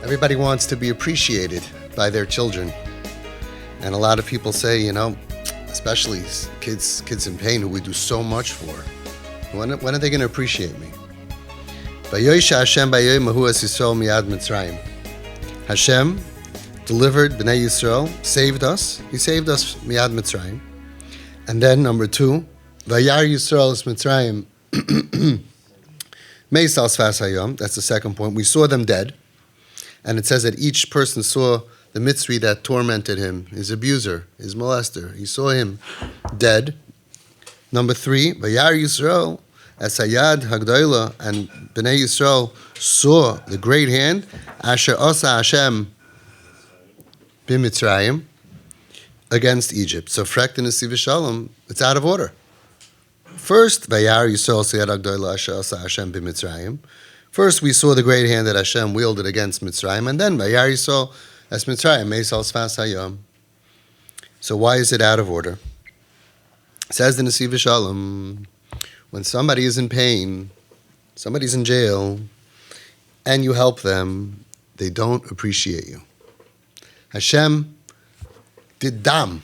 Everybody wants to be appreciated by their children. And a lot of people say, especially kids in pain who we do so much for, when are they going to appreciate me? Hashem delivered Bnei Yisrael, saved us. He saved us miyad Mitzrayim. And then number 2, Vayar Yisrael es Mitzrayim meis al sfas hayom. That's the second point. We saw them dead. And it says that each person saw the Mitzri that tormented him, his abuser, his molester. He saw him dead. Number 3, Vayar Yisrael es hayad hagdoila, and Bnei Yisrael saw the great hand, Asher Asa Hashem b'Mitzrayim, against Egypt. So frekt in Nesivas Shalom, it's out of order. First, Vayar Yisrael es hayad hagdoila Asher Asa Hashem b'Mitzrayim. First, we saw the great hand that Hashem wielded against Mitzrayim, and then Vayar Yisrael es Mitzrayim meis al sfas hayom. So why is it out of order? It says the Nesivas Shalom, when somebody is in pain, somebody's in jail, and you help them, they don't appreciate you. Hashem did dam,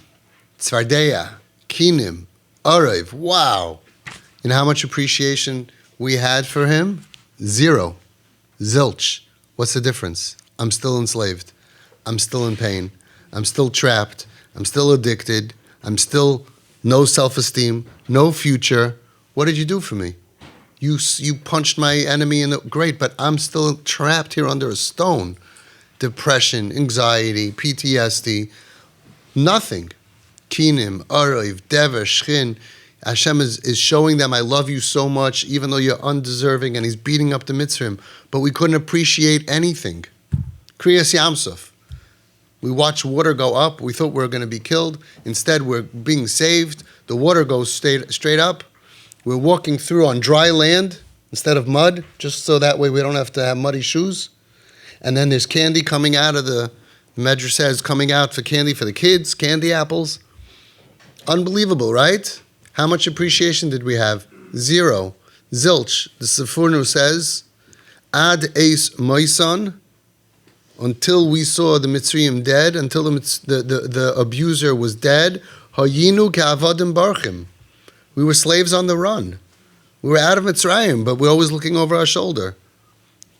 tzvardeya, kinim, arev. Wow. You know how much appreciation we had for him? 0. Zilch. What's the difference? I'm still enslaved. I'm still in pain. I'm still trapped. I'm still addicted. I'm still no self-esteem, no future. What did you do for me? You punched my enemy in the... Great, but I'm still trapped here under a stone. Depression, anxiety, PTSD, nothing. Kinim, Arev, Dever, Shchin. Hashem is showing them, I love you so much, even though you're undeserving, and he's beating up the Mitzrayim. But we couldn't appreciate anything. Kriyas Yamsuf. We watched water go up. We thought we were going to be killed. Instead, we're being saved. The water goes straight up. We're walking through on dry land instead of mud, just so that way we don't have to have muddy shoes. And then there's candy coming out of the Medrash says, coming out for candy for the kids, candy apples. Unbelievable, right? How much appreciation did we have? 0. Zilch. The Sefurnu says, Ad eis moison, until we saw the Mitzrayim dead, until the abuser was dead, hayinu ke'avadim barchim. We were slaves on the run. We were out of Mitzrayim, but we're always looking over our shoulder.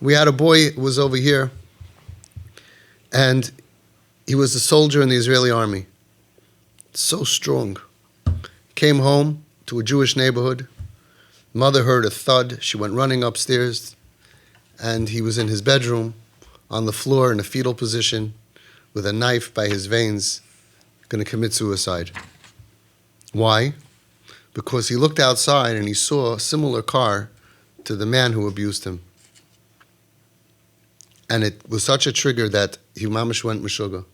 We had a boy who was over here, and he was a soldier in the Israeli army. So strong. Came home to a Jewish neighborhood. Mother heard a thud. She went running upstairs, and he was in his bedroom on the floor in a fetal position with a knife by his veins, going to commit suicide. Why? Because he looked outside and he saw a similar car to the man who abused him. And it was such a trigger that he mamash went meshuggah.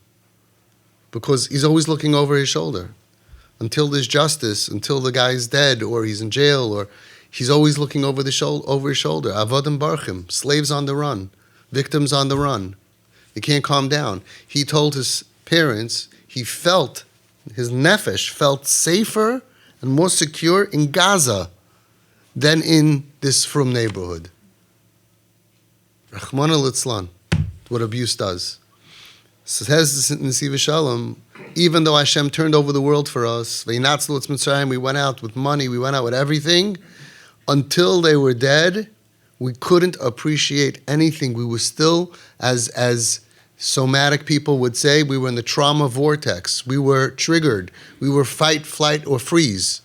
Because he's always looking over his shoulder. Until there's justice, until the guy's dead or he's in jail, or he's always looking over his shoulder. Avodim barchim, slaves on the run, victims on the run. He can't calm down. He told his parents he felt, his nefesh felt safer and more secure in Gaza than in this frum neighborhood. Rachmana litzlan, what abuse does. Says in Nesivas Shalom, even though Hashem turned over the world for us, we went out with money, we went out with everything, until they were dead, we couldn't appreciate anything. We were still, as somatic people would say, we were in the trauma vortex. We were triggered. We were fight, flight, or freeze.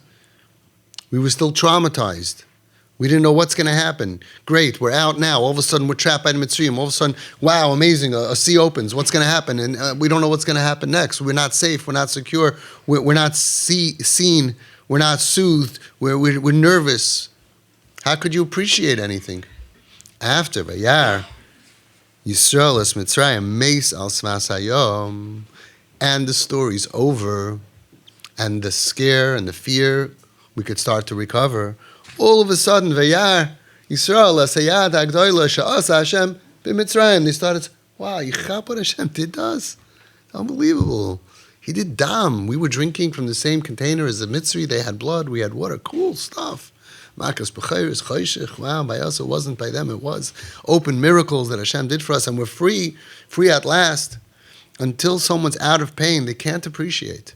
We were still traumatized. We didn't know what's going to happen. Great, we're out now. All of a sudden, we're trapped by the Mitzrayim. All of a sudden, wow, amazing, a sea opens. What's going to happen? And we don't know what's going to happen next. We're not safe. We're not secure. We're not seen. We're not soothed. We're nervous. How could you appreciate anything? After Vayar Yisrael es Mitzrayim meis al sfas hayom, and the story's over, and the scare and the fear, we could start to recover. All of a sudden, Vayar Yisrael es hayad hagdoila she'asa Hashem b'Mitzrayim. They started, wow, you chap what Hashem did to us? Unbelievable. He did dam. We were drinking from the same container as the Mitzri. They had blood. We had water. Cool stuff. Makas b'chayris, chayshich. Wow, by us it wasn't, by them it was. Open miracles that Hashem did for us, and we're free at last. Until someone's out of pain, they can't appreciate.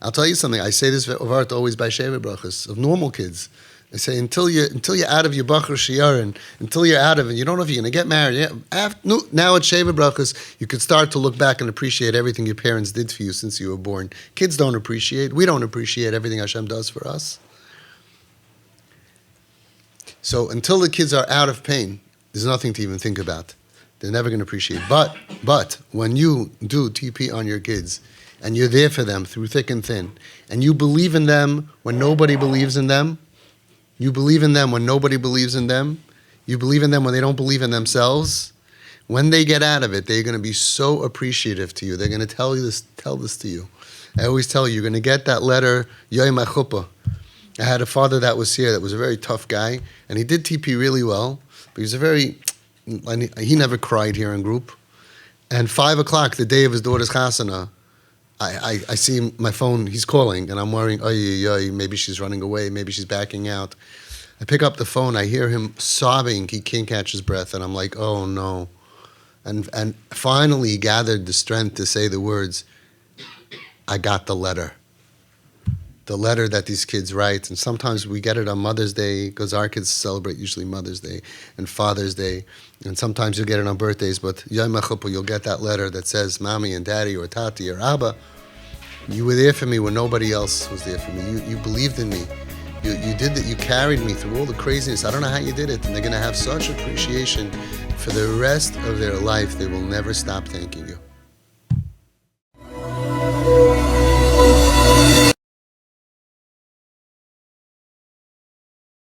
I'll tell you something. I say this of art always by Sheva Brachas, of normal kids. I say, until you're out of your Bachar Shiarin, until you're out of it, you don't know if you're going to get married. Now at Sheva Brachas, you could start to look back and appreciate everything your parents did for you since you were born. Kids don't appreciate. We don't appreciate everything Hashem does for us. So until the kids are out of pain, there's nothing to even think about. They're never going to appreciate. But when you do TP on your kids, and you're there for them through thick and thin, and you believe in them when nobody believes in them, you believe in them when nobody believes in them, you believe in them when they don't believe in themselves, when they get out of it, they're going to be so appreciative to you. They're going to tell this to you. I always tell you, you're going to get that letter, Yoim HaChuppah. I had a father that was here that was a very tough guy, and he did TP really well, but he never cried here in group. And 5 o'clock, the day of his daughter's chasana, I see my phone, he's calling, and I'm worrying, maybe she's running away, maybe she's backing out. I pick up the phone, I hear him sobbing, he can't catch his breath, and I'm like, oh no. And finally he gathered the strength to say the words, I got the letter. The letter that these kids write, and sometimes we get it on Mother's Day, because our kids celebrate usually Mother's Day and Father's Day, and sometimes you'll get it on birthdays, but Yom HaChuppah, you'll get that letter that says, Mommy and Daddy or Tati or Abba, you were there for me when nobody else was there for me. You believed in me. You did that. You carried me through all the craziness. I don't know how you did it, and they're going to have such appreciation for the rest of their life. They will never stop thanking you.